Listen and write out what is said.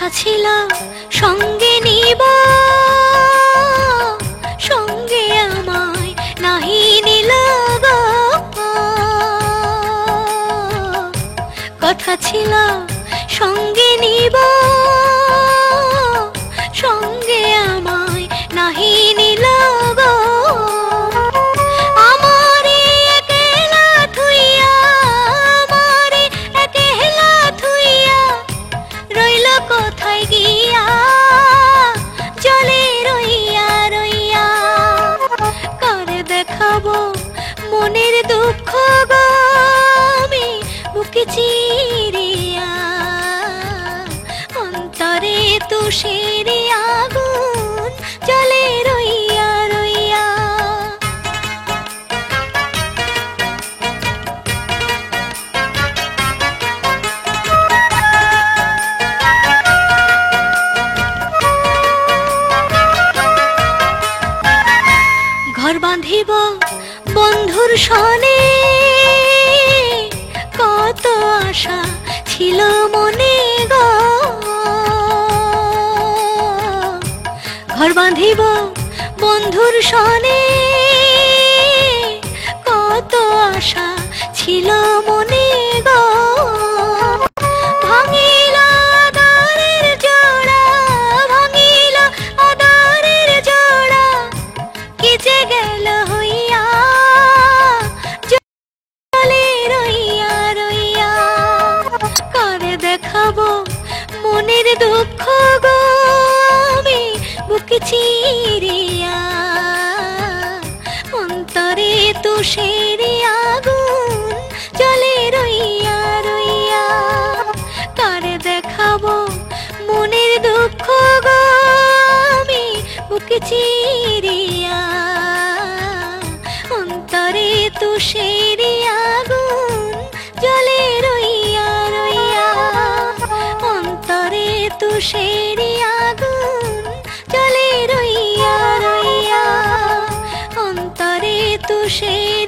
কথা ছিল সঙ্গে নিব, সঙ্গে আমায় নাহি নিল গো। কথা ছিল সঙ্গে নিব, সঙ্গে আমায় নাহি নিল গো। আমারে একলা থুইয়া, আমারে একলা থুইয়া রইল কোথায় গিয়া, জলে রইয়া রইয়া। কারে দেখাবো মনের দুঃখ গো আমি বুকে চিরিয়া, অন্তরে তুষের আগুন জলে রইয়া রইয়া। ঘর বাঁধিব বন্ধুর সনে, কত আশা ছিল মনে গো। ঘর বাঁধিব বন্ধুর সনে, কত আশা ছিল মনে গো। ভাঙিল আদরের জোড়া, ভাঙিল আদরের জোড়া, কি যে গেল হইয়া, জলে রইয়া রইয়া। কারে দেখাবো মনের দুঃখ গো আমি বুকে চিরিয়া, অন্তরে তুষের আগুন জলে রইয়া রইয়া। কারে দেখাবো মনের দুঃখ গো আমি বুকে চিরিয়া, অন্তরে তুষের আগুন জলে রইয়া রইয়া। অন্তরে তুষের আগুন জলে রইয়া রইয়া, অন্তরে তুষের